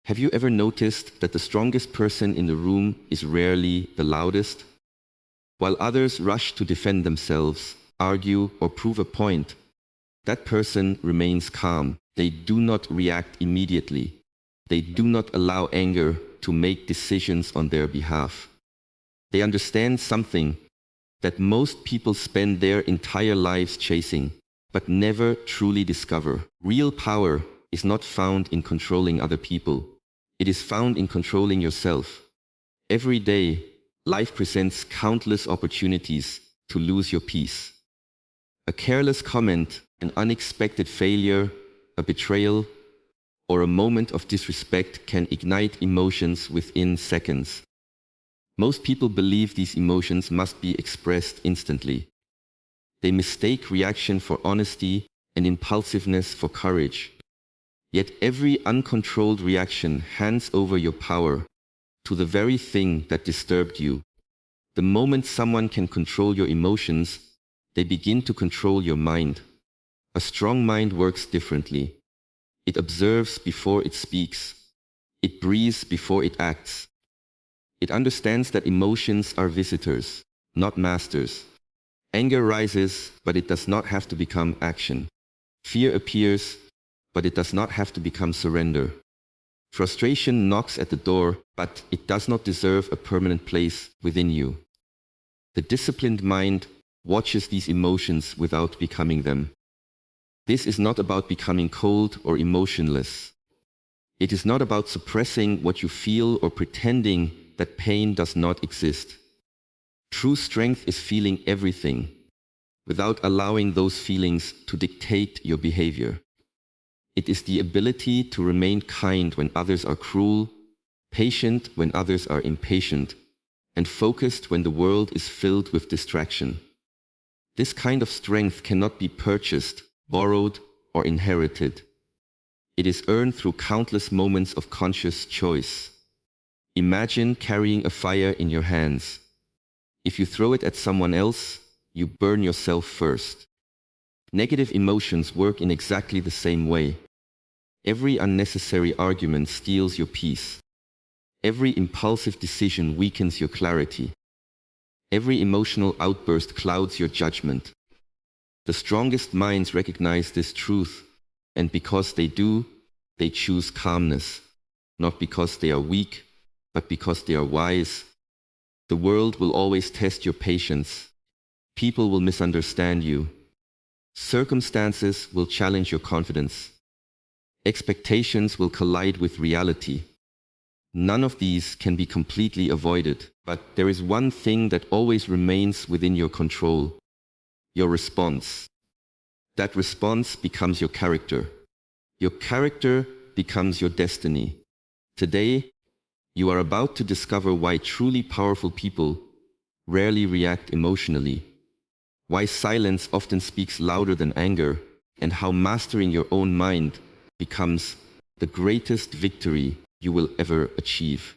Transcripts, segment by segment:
Have you ever noticed that the strongest person in the room is rarely the loudest? While others rush to defend themselves, argue, or prove a point, that person remains calm. They do not react immediately. They do not allow anger to make decisions on their behalf. They understand something that most people spend their entire lives chasing, but never truly discover. Real power is not found in controlling other people. It is found in controlling yourself. Every day, life presents countless opportunities to lose your peace. A careless comment, an unexpected failure, a betrayal, or a moment of disrespect can ignite emotions within seconds. Most people believe these emotions must be expressed instantly. They mistake reaction for honesty and impulsiveness for courage. Yet every uncontrolled reaction hands over your power to the very thing that disturbed you. The moment someone can control your emotions, they begin to control your mind. A strong mind works differently. It observes before it speaks. It breathes before it acts. It understands that emotions are visitors, not masters. Anger rises, but it does not have to become action. Fear appears, but it does not have to become surrender. Frustration knocks at the door, but it does not deserve a permanent place within you. The disciplined mind watches these emotions without becoming them. This is not about becoming cold or emotionless. It is not about suppressing what you feel or pretending that pain does not exist. True strength is feeling everything without allowing those feelings to dictate your behavior. It is the ability to remain kind when others are cruel, patient when others are impatient, and focused when the world is filled with distraction. This kind of strength cannot be purchased, borrowed, or inherited. It is earned through countless moments of conscious choice. Imagine carrying a fire in your hands. If you throw it at someone else, you burn yourself first. Negative emotions work in exactly the same way. Every unnecessary argument steals your peace. Every impulsive decision weakens your clarity. Every emotional outburst clouds your judgment. The strongest minds recognize this truth, and because they do, they choose calmness, not because they are weak, but because they are wise. The world will always test your patience. People will misunderstand you. Circumstances will challenge your confidence. Expectations will collide with reality. None of these can be completely avoided, but there is one thing that always remains within your control: your response. That response becomes your character. Your character becomes your destiny. Today, you are about to discover why truly powerful people rarely react emotionally, why silence often speaks louder than anger, and how mastering your own mind becomes the greatest victory you will ever achieve.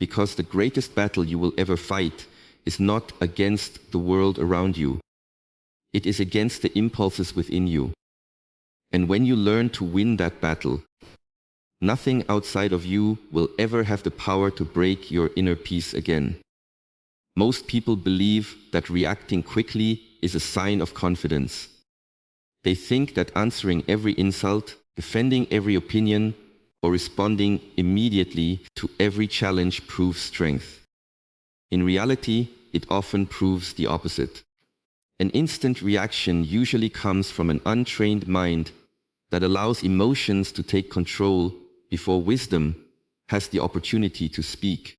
Because the greatest battle you will ever fight is not against the world around you. It is against the impulses within you. And when you learn to win that battle, nothing outside of you will ever have the power to break your inner peace again. Most people believe that reacting quickly is a sign of confidence. They think that answering every insult, defending every opinion, or responding immediately to every challenge proves strength. In reality, it often proves the opposite. An instant reaction usually comes from an untrained mind that allows emotions to take control before wisdom has the opportunity to speak.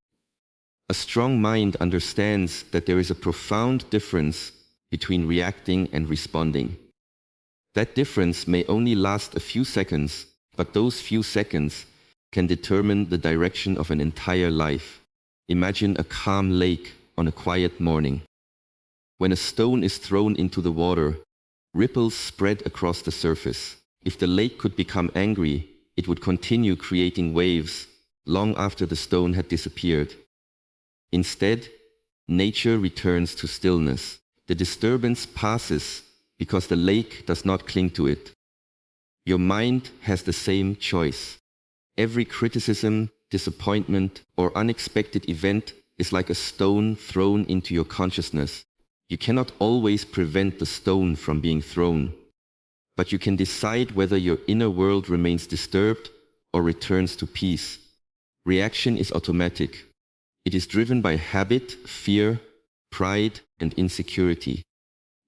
A strong mind understands that there is a profound difference between reacting and responding. That difference may only last a few seconds, but those few seconds can determine the direction of an entire life. Imagine a calm lake on a quiet morning. When a stone is thrown into the water, ripples spread across the surface. If the lake could become angry, it would continue creating waves long after the stone had disappeared. Instead, nature returns to stillness. The disturbance passes because the lake does not cling to it. Your mind has the same choice. Every criticism, disappointment, or unexpected event is like a stone thrown into your consciousness. You cannot always prevent the stone from being thrown, but you can decide whether your inner world remains disturbed or returns to peace. Reaction is automatic. It is driven by habit, fear, pride, and insecurity.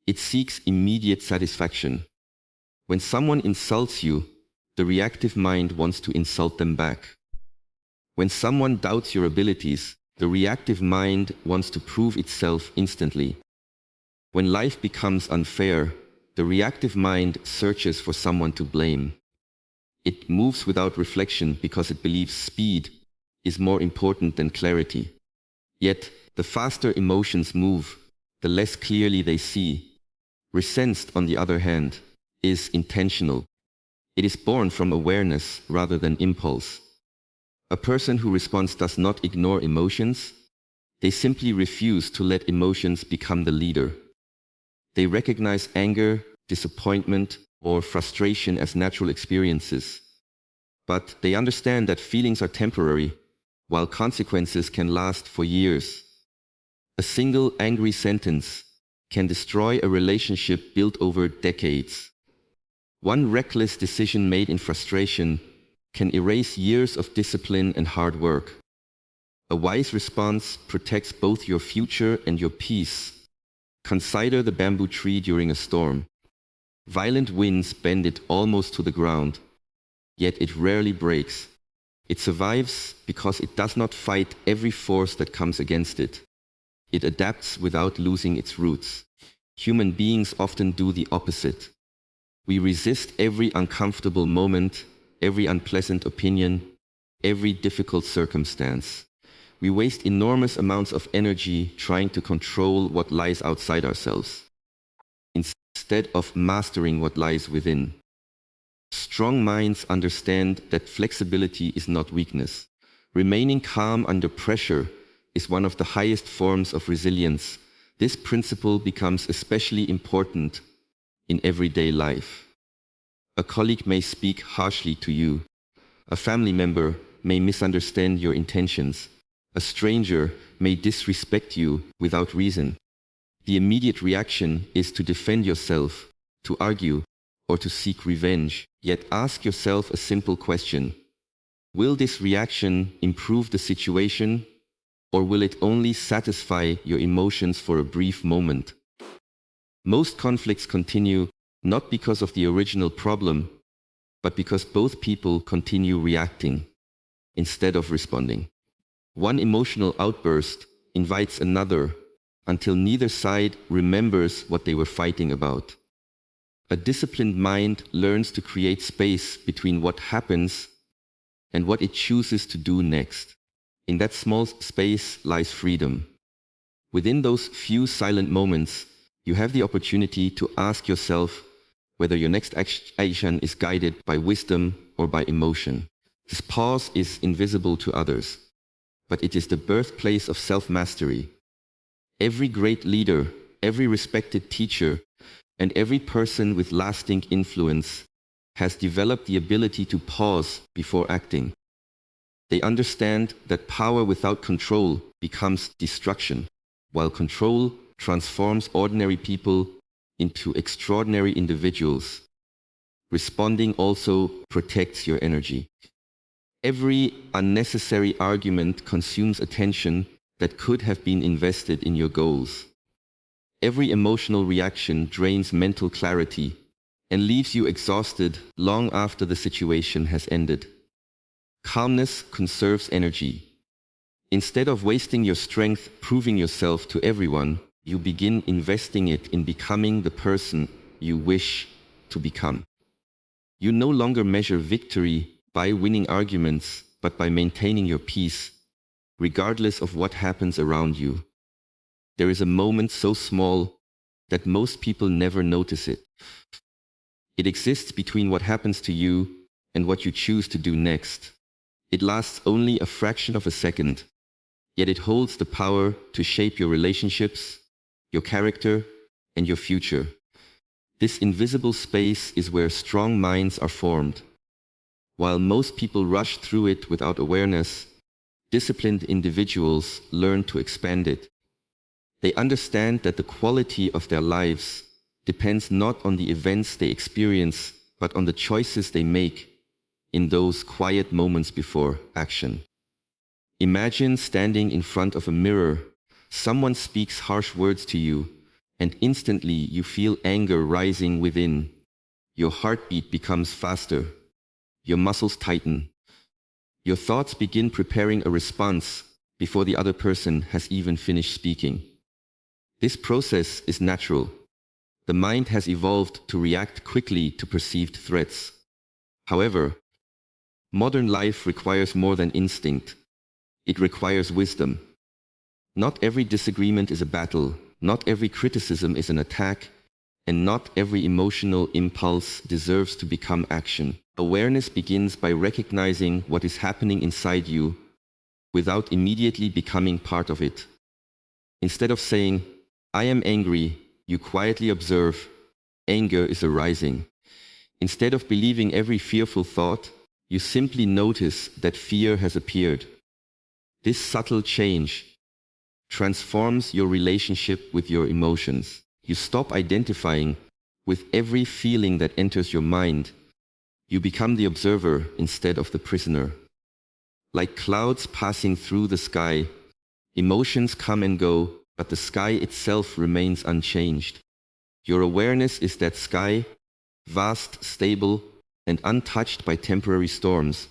It seeks immediate satisfaction. When someone insults you, the reactive mind wants to insult them back. When someone doubts your abilities, the reactive mind wants to prove itself instantly. When life becomes unfair, the reactive mind searches for someone to blame. It moves without reflection because it believes speed is more important than clarity. Yet, the faster emotions move, the less clearly they see. Resentment, on the other hand, is intentional. It is born from awareness rather than impulse. A person who responds does not ignore emotions. They simply refuse to let emotions become the leader. They recognize anger, disappointment, or frustration as natural experiences. But they understand that feelings are temporary, while consequences can last for years. A single angry sentence can destroy a relationship built over decades. One reckless decision made in frustration can erase years of discipline and hard work. A wise response protects both your future and your peace. Consider the bamboo tree during a storm. Violent winds bend it almost to the ground, yet it rarely breaks. It survives because it does not fight every force that comes against it. It adapts without losing its roots. Human beings often do the opposite. We resist every uncomfortable moment, every unpleasant opinion, every difficult circumstance. We waste enormous amounts of energy trying to control what lies outside ourselves, instead of mastering what lies within. Strong minds understand that flexibility is not weakness. Remaining calm under pressure is one of the highest forms of resilience. This principle becomes especially important in everyday life. A colleague may speak harshly to you. A family member may misunderstand your intentions. A stranger may disrespect you without reason. The immediate reaction is to defend yourself, to argue, or to seek revenge. Yet ask yourself a simple question. Will this reaction improve the situation, or will it only satisfy your emotions for a brief moment? Most conflicts continue not because of the original problem, but because both people continue reacting instead of responding. One emotional outburst invites another until neither side remembers what they were fighting about. A disciplined mind learns to create space between what happens and what it chooses to do next. In that small space lies freedom. Within those few silent moments, you have the opportunity to ask yourself whether your next action is guided by wisdom or by emotion. This pause is invisible to others, but it is the birthplace of self-mastery. Every great leader, every respected teacher, and every person with lasting influence has developed the ability to pause before acting. They understand that power without control becomes destruction, while control transforms ordinary people into extraordinary individuals. Responding also protects your energy. Every unnecessary argument consumes attention that could have been invested in your goals. Every emotional reaction drains mental clarity and leaves you exhausted long after the situation has ended. Calmness conserves energy. Instead of wasting your strength proving yourself to everyone, you begin investing it in becoming the person you wish to become. You no longer measure victory by winning arguments, but by maintaining your peace, regardless of what happens around you. There is a moment so small that most people never notice it. It exists between what happens to you and what you choose to do next. It lasts only a fraction of a second, yet it holds the power to shape your relationships, your character, and your future. This invisible space is where strong minds are formed. While most people rush through it without awareness, disciplined individuals learn to expand it. They understand that the quality of their lives depends not on the events they experience, but on the choices they make in those quiet moments before action. Imagine standing in front of a mirror. Someone speaks harsh words to you, and instantly you feel anger rising within. Your heartbeat becomes faster. Your muscles tighten. Your thoughts begin preparing a response before the other person has even finished speaking. This process is natural. The mind has evolved to react quickly to perceived threats. However, modern life requires more than instinct. It requires wisdom. Not every disagreement is a battle. Not every criticism is an attack. And not every emotional impulse deserves to become action. Awareness begins by recognizing what is happening inside you without immediately becoming part of it. Instead of saying, "I am angry," you quietly observe, anger is arising. Instead of believing every fearful thought, you simply notice that fear has appeared. This subtle change transforms your relationship with your emotions. You stop identifying with every feeling that enters your mind. You become the observer instead of the prisoner. Like clouds passing through the sky, emotions come and go, but the sky itself remains unchanged. Your awareness is that sky, vast, stable, and untouched by temporary storms.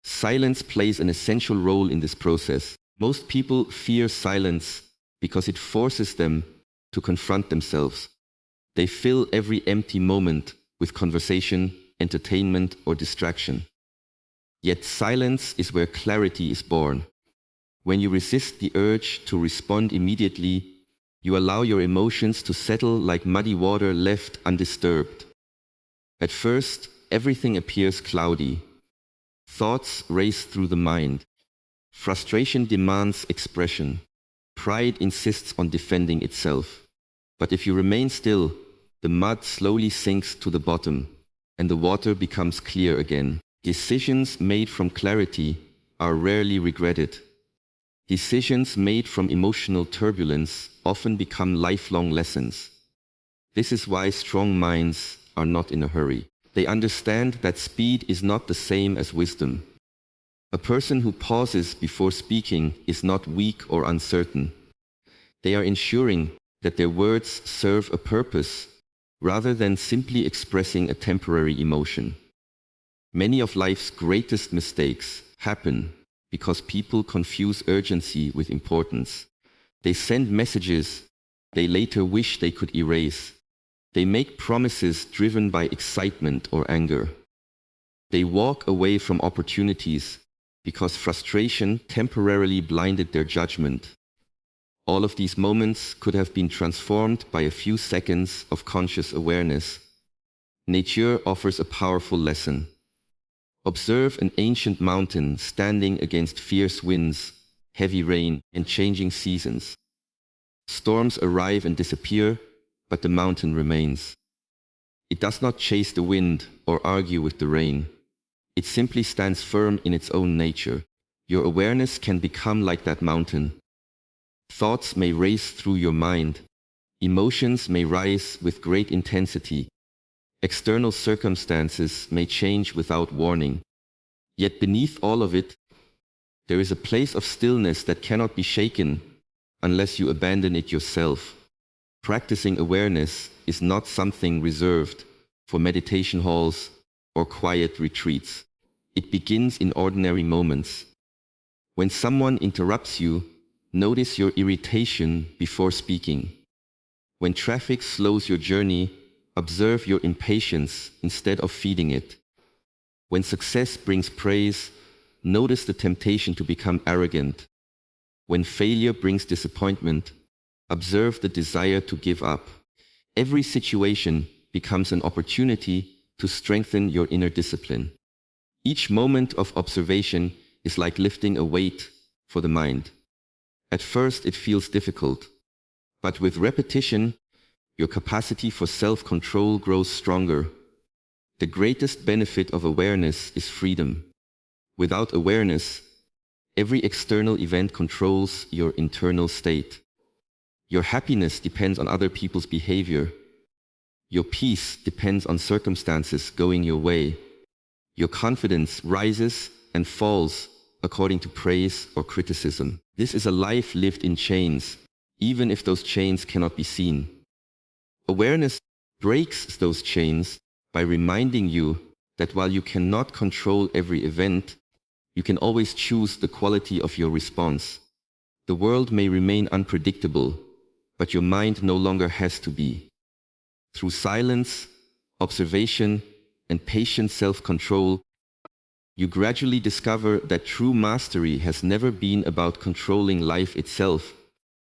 Silence plays an essential role in this process. Most people fear silence because it forces them to confront themselves. They fill every empty moment with conversation, entertainment, or distraction. Yet silence is where clarity is born. When you resist the urge to respond immediately, you allow your emotions to settle like muddy water left undisturbed. At first, everything appears cloudy. Thoughts race through the mind. Frustration demands expression. Pride insists on defending itself. But if you remain still, the mud slowly sinks to the bottom, and the water becomes clear again. Decisions made from clarity are rarely regretted. Decisions made from emotional turbulence often become lifelong lessons. This is why strong minds are not in a hurry. They understand that speed is not the same as wisdom. A person who pauses before speaking is not weak or uncertain. They are ensuring that their words serve a purpose rather than simply expressing a temporary emotion. Many of life's greatest mistakes happen because people confuse urgency with importance. They send messages they later wish they could erase. They make promises driven by excitement or anger. They walk away from opportunities because frustration temporarily blinded their judgment. All of these moments could have been transformed by a few seconds of conscious awareness. Nature offers a powerful lesson. Observe an ancient mountain standing against fierce winds, heavy rain, and changing seasons. Storms arrive and disappear, but the mountain remains. It does not chase the wind or argue with the rain. It simply stands firm in its own nature. Your awareness can become like that mountain. Thoughts may race through your mind. Emotions may rise with great intensity. External circumstances may change without warning. Yet beneath all of it, there is a place of stillness that cannot be shaken unless you abandon it yourself. Practicing awareness is not something reserved for meditation halls or quiet retreats. It begins in ordinary moments. When someone interrupts you, notice your irritation before speaking. When traffic slows your journey, observe your impatience instead of feeding it. When success brings praise, notice the temptation to become arrogant. When failure brings disappointment, observe the desire to give up. Every situation becomes an opportunity to strengthen your inner discipline. Each moment of observation is like lifting a weight for the mind. At first it feels difficult, but with repetition, your capacity for self-control grows stronger. The greatest benefit of awareness is freedom. Without awareness, every external event controls your internal state. Your happiness depends on other people's behavior. Your peace depends on circumstances going your way. Your confidence rises and falls according to praise or criticism. This is a life lived in chains, even if those chains cannot be seen. Awareness breaks those chains by reminding you that while you cannot control every event, you can always choose the quality of your response. The world may remain unpredictable, but your mind no longer has to be. Through silence, observation, and patient self-control, you gradually discover that true mastery has never been about controlling life itself,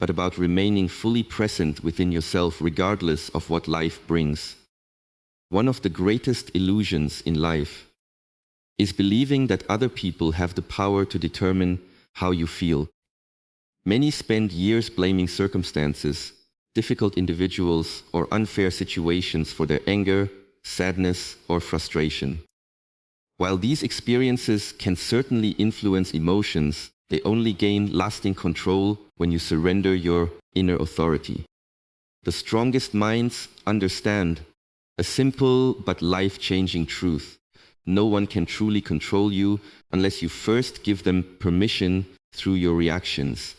but about remaining fully present within yourself regardless of what life brings. One of the greatest illusions in life is believing that other people have the power to determine how you feel. Many spend years blaming circumstances, difficult individuals, or unfair situations for their anger, sadness, or frustration. While these experiences can certainly influence emotions, they only gain lasting control when you surrender your inner authority. The strongest minds understand a simple but life-changing truth. No one can truly control you unless you first give them permission through your reactions.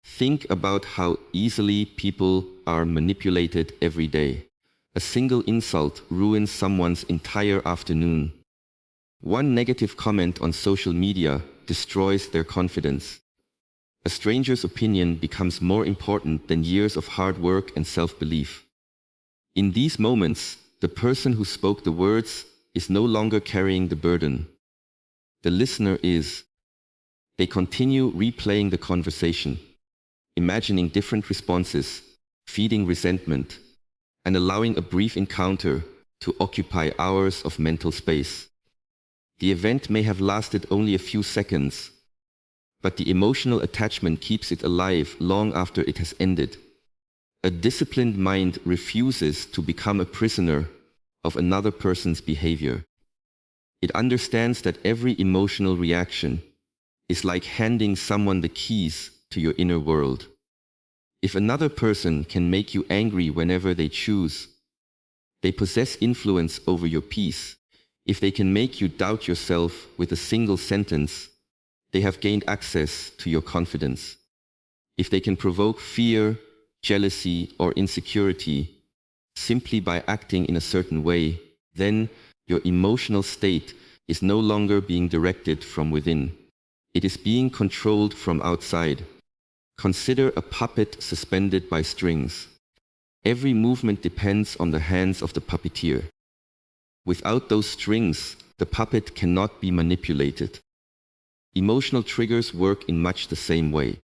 Think about how easily people are manipulated every day. A single insult ruins someone's entire afternoon. One negative comment on social media destroys their confidence. A stranger's opinion becomes more important than years of hard work and self-belief. In these moments, the person who spoke the words is no longer carrying the burden. The listener is. They continue replaying the conversation, imagining different responses, feeding resentment, and allowing a brief encounter to occupy hours of mental space. The event may have lasted only a few seconds, but the emotional attachment keeps it alive long after it has ended. A disciplined mind refuses to become a prisoner of another person's behavior. It understands that every emotional reaction is like handing someone the keys to your inner world. If another person can make you angry whenever they choose, they possess influence over your peace. If they can make you doubt yourself with a single sentence, they have gained access to your confidence. If they can provoke fear, jealousy, or insecurity simply by acting in a certain way, then your emotional state is no longer being directed from within. It is being controlled from outside. Consider a puppet suspended by strings. Every movement depends on the hands of the puppeteer. Without those strings, the puppet cannot be manipulated. Emotional triggers work in much the same way.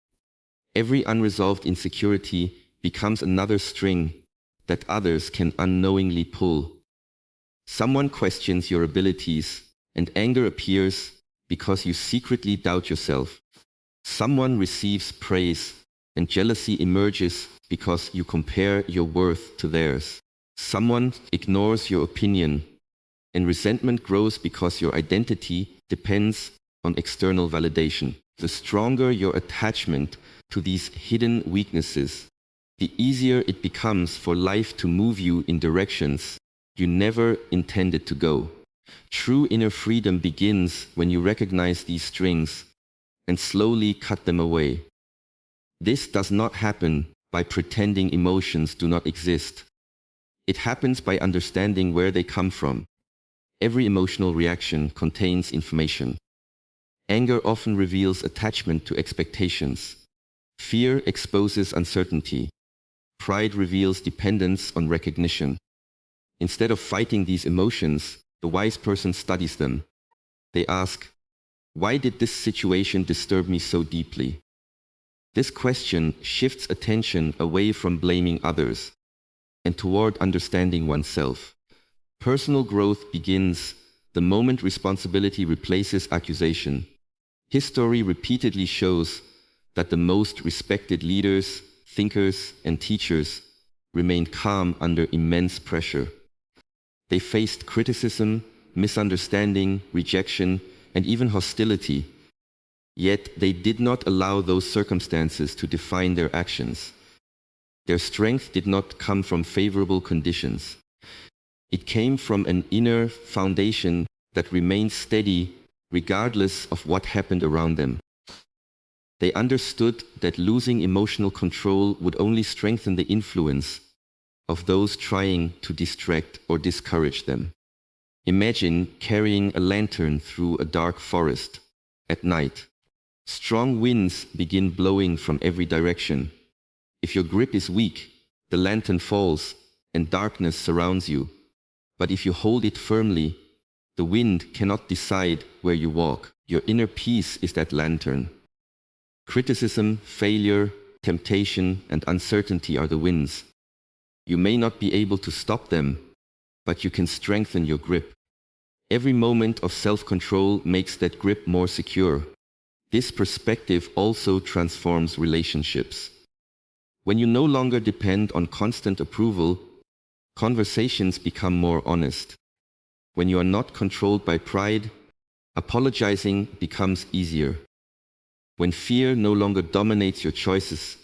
Every unresolved insecurity becomes another string that others can unknowingly pull. Someone questions your abilities, and anger appears because you secretly doubt yourself. Someone receives praise, and jealousy emerges because you compare your worth to theirs. Someone ignores your opinion, and resentment grows because your identity depends on external validation. The stronger your attachment to these hidden weaknesses, the easier it becomes for life to move you in directions you never intended to go. True inner freedom begins when you recognize these strings and slowly cut them away. This does not happen by pretending emotions do not exist. It happens by understanding where they come from. Every emotional reaction contains information. Anger often reveals attachment to expectations. Fear exposes uncertainty. Pride reveals dependence on recognition. Instead of fighting these emotions, the wise person studies them. They ask, why did this situation disturb me so deeply? This question shifts attention away from blaming others and toward understanding oneself. Personal growth begins the moment responsibility replaces accusation. History repeatedly shows that the most respected leaders, thinkers, and teachers remained calm under immense pressure. They faced criticism, misunderstanding, rejection, and even hostility. Yet they did not allow those circumstances to define their actions. Their strength did not come from favorable conditions. It came from an inner foundation that remained steady regardless of what happened around them. They understood that losing emotional control would only strengthen the influence of those trying to distract or discourage them. Imagine carrying a lantern through a dark forest at night. Strong winds begin blowing from every direction. If your grip is weak, the lantern falls and darkness surrounds you. But if you hold it firmly, the wind cannot decide where you walk. Your inner peace is that lantern. Criticism, failure, temptation, and uncertainty are the winds. You may not be able to stop them, but you can strengthen your grip. Every moment of self-control makes that grip more secure. This perspective also transforms relationships. When you no longer depend on constant approval, conversations become more honest. When you are not controlled by pride, apologizing becomes easier. When fear no longer dominates your choices,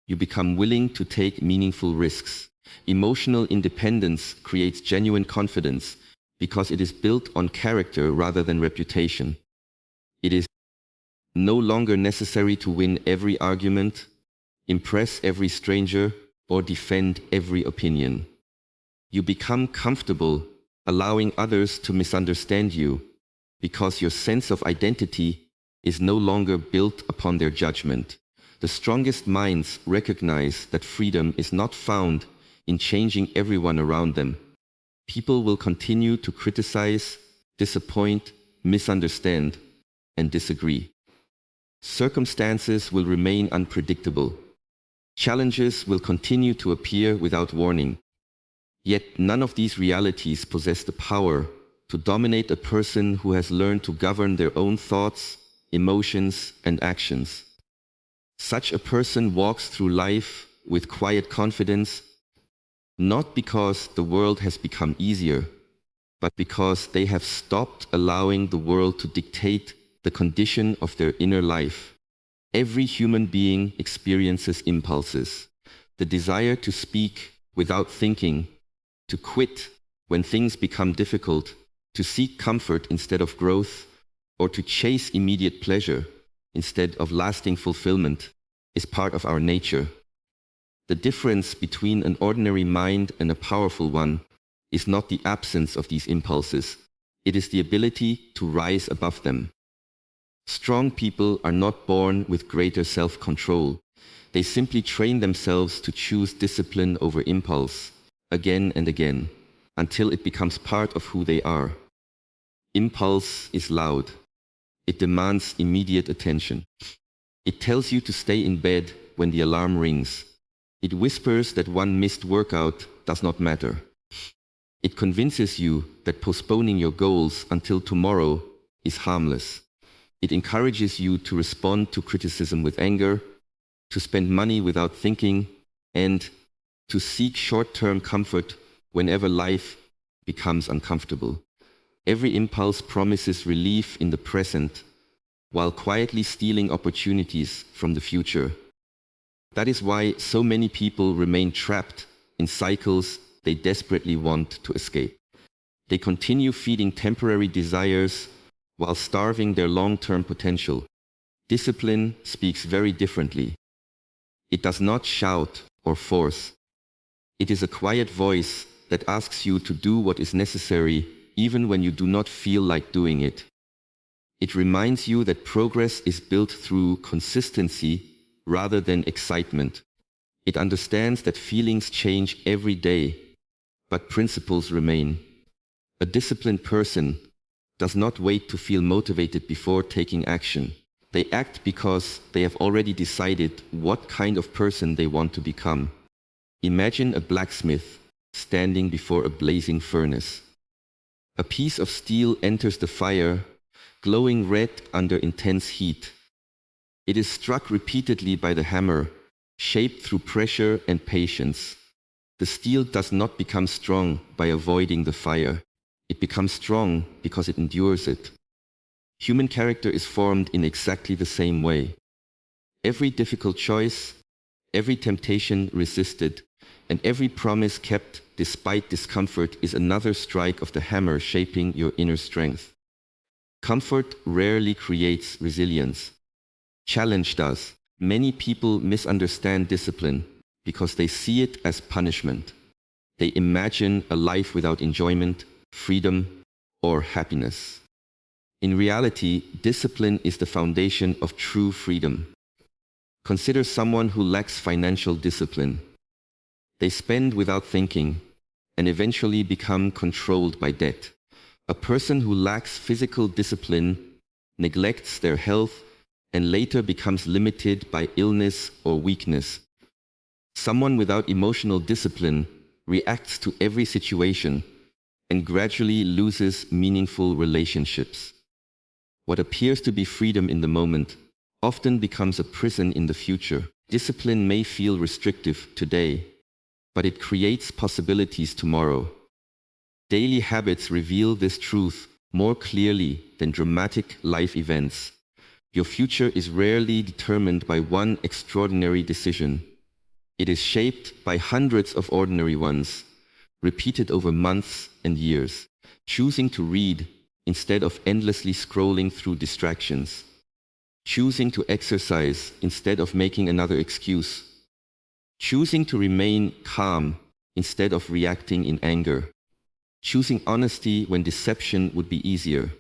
you become willing to take meaningful risks. Emotional independence creates genuine confidence because it is built on character rather than reputation. It is no longer necessary to win every argument, impress every stranger, or defend every opinion. You become comfortable allowing others to misunderstand you because your sense of identity is no longer built upon their judgment. The strongest minds recognize that freedom is not found in changing everyone around them. People will continue to criticize, disappoint, misunderstand, and disagree. Circumstances will remain unpredictable. Challenges will continue to appear without warning. Yet none of these realities possess the power to dominate a person who has learned to govern their own thoughts, emotions, and actions. Such a person walks through life with quiet confidence, not because the world has become easier, but because they have stopped allowing the world to dictate the condition of their inner life. Every human being experiences impulses: the desire to speak without thinking, to quit when things become difficult, to seek comfort instead of growth, or to chase immediate pleasure instead of lasting fulfillment is part of our nature. The difference between an ordinary mind and a powerful one is not the absence of these impulses, it is the ability to rise above them. Strong people are not born with greater self-control. They simply train themselves to choose discipline over impulse, again and again, until it becomes part of who they are. Impulse is loud. It demands immediate attention. It tells you to stay in bed when the alarm rings. It whispers that one missed workout does not matter. It convinces you that postponing your goals until tomorrow is harmless. It encourages you to respond to criticism with anger, to spend money without thinking, and to seek short-term comfort whenever life becomes uncomfortable. Every impulse promises relief in the present, while quietly stealing opportunities from the future. That is why so many people remain trapped in cycles they desperately want to escape. They continue feeding temporary desires while starving their long-term potential. Discipline speaks very differently. It does not shout or force. It is a quiet voice that asks you to do what is necessary even when you do not feel like doing it. It reminds you that progress is built through consistency rather than excitement. It understands that feelings change every day, but principles remain. A disciplined person does not wait to feel motivated before taking action. They act because they have already decided what kind of person they want to become. Imagine a blacksmith standing before a blazing furnace. A piece of steel enters the fire, glowing red under intense heat. It is struck repeatedly by the hammer, shaped through pressure and patience. The steel does not become strong by avoiding the fire. It becomes strong because it endures it. Human character is formed in exactly the same way. Every difficult choice, every temptation resisted, and every promise kept despite discomfort is another strike of the hammer shaping your inner strength. Comfort rarely creates resilience. Challenge does. Many people misunderstand discipline because they see it as punishment. They imagine a life without enjoyment, freedom, or happiness. In reality, discipline is the foundation of true freedom. Consider someone who lacks financial discipline. They spend without thinking and eventually become controlled by debt. A person who lacks physical discipline neglects their health and later becomes limited by illness or weakness. Someone without emotional discipline reacts to every situation and gradually loses meaningful relationships. What appears to be freedom in the moment often becomes a prison in the future. Discipline may feel restrictive today, but it creates possibilities tomorrow. Daily habits reveal this truth more clearly than dramatic life events. Your future is rarely determined by one extraordinary decision. It is shaped by hundreds of ordinary ones, repeated over months and years. Choosing to read instead of endlessly scrolling through distractions. Choosing to exercise instead of making another excuse. Choosing to remain calm instead of reacting in anger. Choosing honesty when deception would be easier.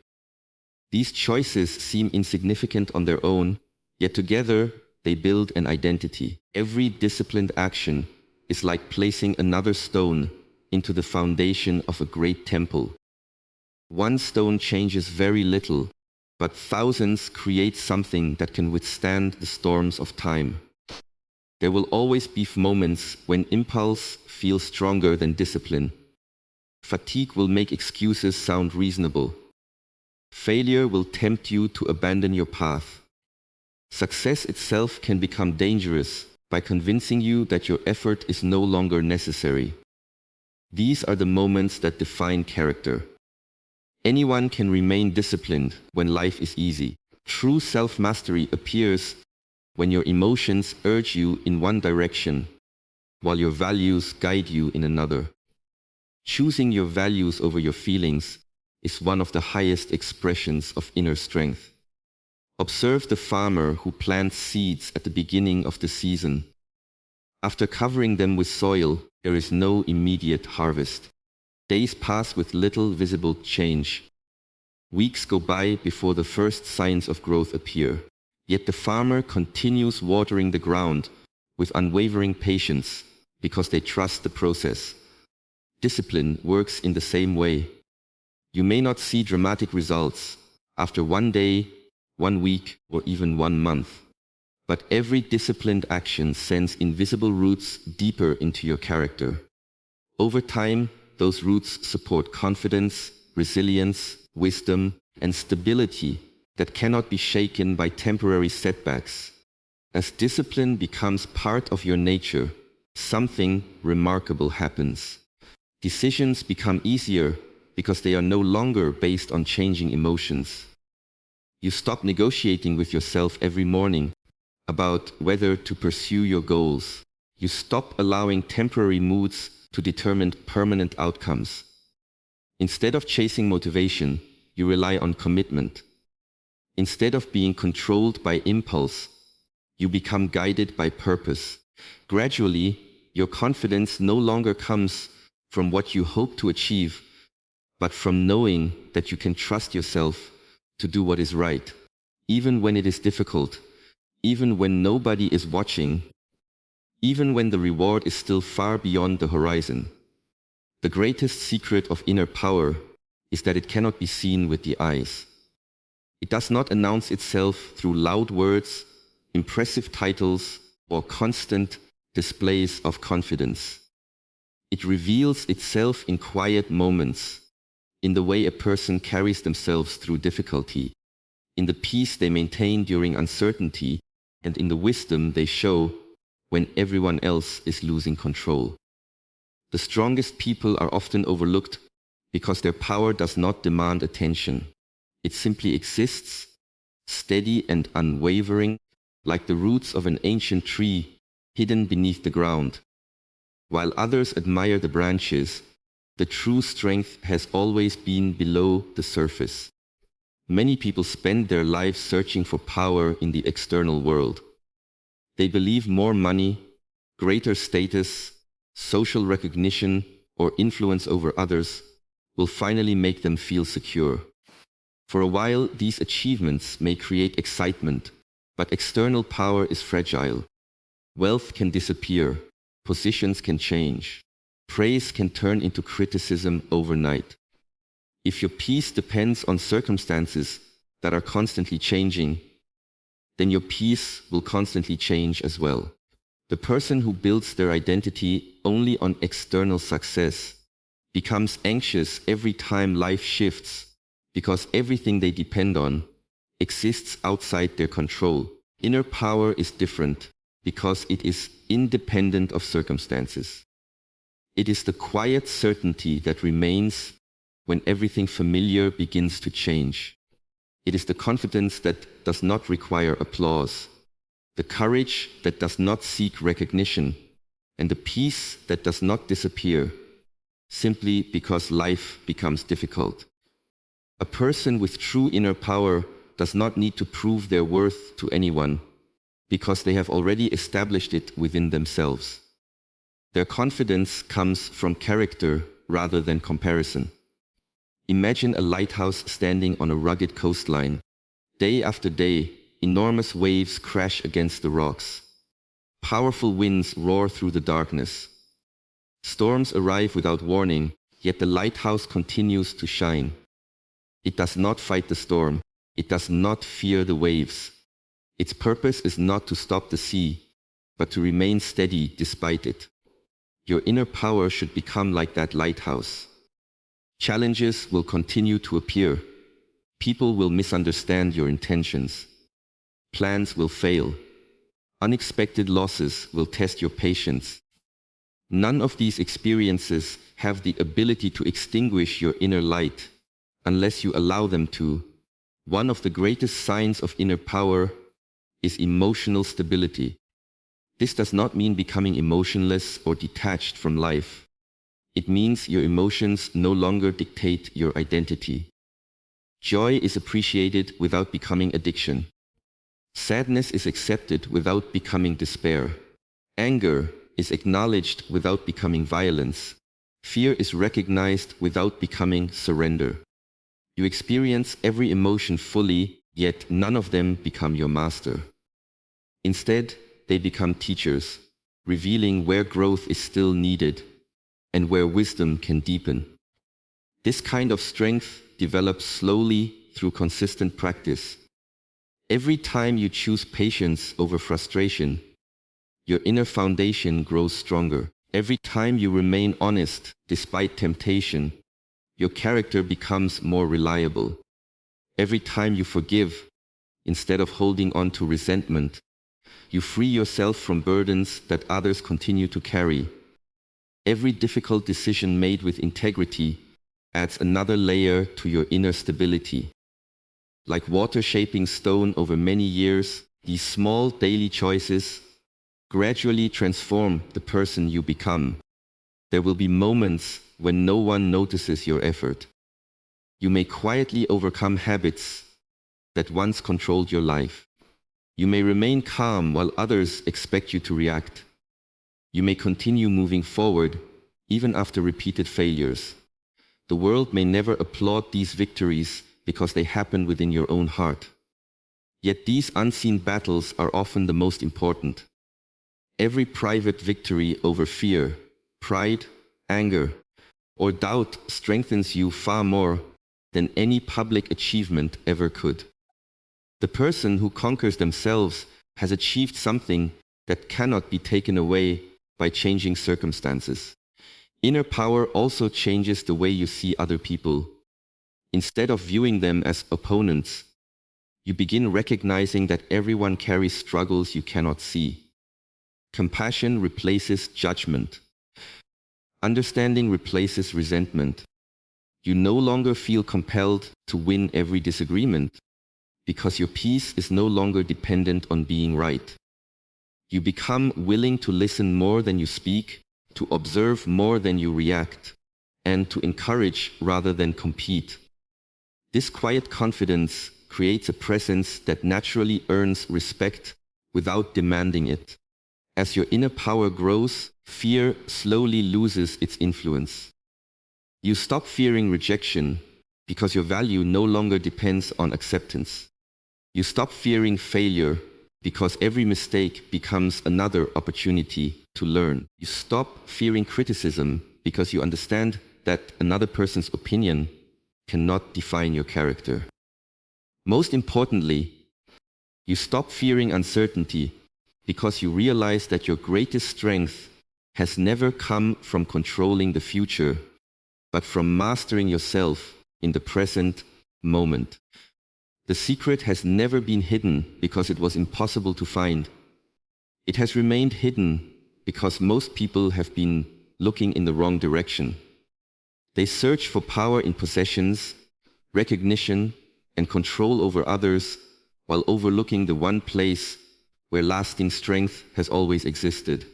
These choices seem insignificant on their own, yet together they build an identity. Every disciplined action is like placing another stone into the foundation of a great temple. One stone changes very little, but thousands create something that can withstand the storms of time. There will always be moments when impulse feels stronger than discipline. Fatigue will make excuses sound reasonable. Failure will tempt you to abandon your path. Success itself can become dangerous by convincing you that your effort is no longer necessary. These are the moments that define character. Anyone can remain disciplined when life is easy. True self-mastery appears when your emotions urge you in one direction, while your values guide you in another. Choosing your values over your feelings is one of the highest expressions of inner strength. Observe the farmer who plants seeds at the beginning of the season. After covering them with soil, there is no immediate harvest. Days pass with little visible change. Weeks go by before the first signs of growth appear. Yet the farmer continues watering the ground with unwavering patience because they trust the process. Discipline works in the same way. You may not see dramatic results after one day, 1 week, or even 1 month. But every disciplined action sends invisible roots deeper into your character. Over time, those roots support confidence, resilience, wisdom, and stability that cannot be shaken by temporary setbacks. As discipline becomes part of your nature, something remarkable happens. Decisions become easier because they are no longer based on changing emotions. You stop negotiating with yourself every morning about whether to pursue your goals. You stop allowing temporary moods to determine permanent outcomes. Instead of chasing motivation, you rely on commitment. Instead of being controlled by impulse, you become guided by purpose. Gradually, your confidence no longer comes from what you hope to achieve, but from knowing that you can trust yourself to do what is right, even when it is difficult, even when nobody is watching, even when the reward is still far beyond the horizon. The greatest secret of inner power is that it cannot be seen with the eyes. It does not announce itself through loud words, impressive titles, or constant displays of confidence. It reveals itself in quiet moments, in the way a person carries themselves through difficulty, in the peace they maintain during uncertainty, and in the wisdom they show when everyone else is losing control. The strongest people are often overlooked because their power does not demand attention. It simply exists, steady and unwavering, like the roots of an ancient tree hidden beneath the ground. While others admire the branches, the true strength has always been below the surface. Many people spend their lives searching for power in the external world. They believe more money, greater status, social recognition, or influence over others will finally make them feel secure. For a while, these achievements may create excitement, but external power is fragile. Wealth can disappear, positions can change, praise can turn into criticism overnight. If your peace depends on circumstances that are constantly changing, then your peace will constantly change as well. The person who builds their identity only on external success becomes anxious every time life shifts because everything they depend on exists outside their control. Inner power is different because it is independent of circumstances. It is the quiet certainty that remains when everything familiar begins to change. It is the confidence that does not require applause, the courage that does not seek recognition, and the peace that does not disappear simply because life becomes difficult. A person with true inner power does not need to prove their worth to anyone because they have already established it within themselves. Their confidence comes from character rather than comparison. Imagine a lighthouse standing on a rugged coastline. Day after day, enormous waves crash against the rocks. Powerful winds roar through the darkness. Storms arrive without warning, yet the lighthouse continues to shine. It does not fight the storm. It does not fear the waves. Its purpose is not to stop the sea, but to remain steady despite it. Your inner power should become like that lighthouse. Challenges will continue to appear. People will misunderstand your intentions. Plans will fail. Unexpected losses will test your patience. None of these experiences have the ability to extinguish your inner light unless you allow them to. One of the greatest signs of inner power is emotional stability. This does not mean becoming emotionless or detached from life. It means your emotions no longer dictate your identity. Joy is appreciated without becoming addiction. Sadness is accepted without becoming despair. Anger is acknowledged without becoming violence. Fear is recognized without becoming surrender. You experience every emotion fully, yet none of them become your master. Instead, they become teachers, revealing where growth is still needed and where wisdom can deepen. This kind of strength develops slowly through consistent practice. Every time you choose patience over frustration, your inner foundation grows stronger. Every time you remain honest despite temptation, your character becomes more reliable. Every time you forgive, instead of holding on to resentment, you free yourself from burdens that others continue to carry. Every difficult decision made with integrity adds another layer to your inner stability. Like water shaping stone over many years, these small daily choices gradually transform the person you become. There will be moments when no one notices your effort. You may quietly overcome habits that once controlled your life. You may remain calm while others expect you to react. You may continue moving forward even after repeated failures. The world may never applaud these victories because they happen within your own heart. Yet these unseen battles are often the most important. Every private victory over fear, pride, anger, or doubt strengthens you far more than any public achievement ever could. The person who conquers themselves has achieved something that cannot be taken away by changing circumstances. Inner power also changes the way you see other people. Instead of viewing them as opponents, you begin recognizing that everyone carries struggles you cannot see. Compassion replaces judgment. Understanding replaces resentment. You no longer feel compelled to win every disagreement because your peace is no longer dependent on being right. You become willing to listen more than you speak, to observe more than you react, and to encourage rather than compete. This quiet confidence creates a presence that naturally earns respect without demanding it. As your inner power grows, fear slowly loses its influence. You stop fearing rejection because your value no longer depends on acceptance. You stop fearing failure because every mistake becomes another opportunity to learn. You stop fearing criticism because you understand that another person's opinion cannot define your character. Most importantly, you stop fearing uncertainty because you realize that your greatest strength has never come from controlling the future, but from mastering yourself in the present moment. The secret has never been hidden because it was impossible to find. It has remained hidden because most people have been looking in the wrong direction. They search for power in possessions, recognition, and control over others, while overlooking the one place where lasting strength has always existed.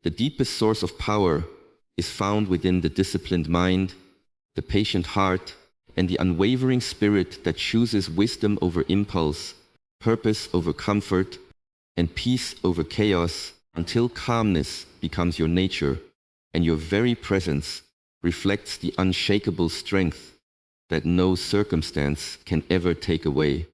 The deepest source of power is found within the disciplined mind, the patient heart, and the unwavering spirit that chooses wisdom over impulse, purpose over comfort, and peace over chaos, until calmness becomes your nature and your very presence reflects the unshakable strength that no circumstance can ever take away.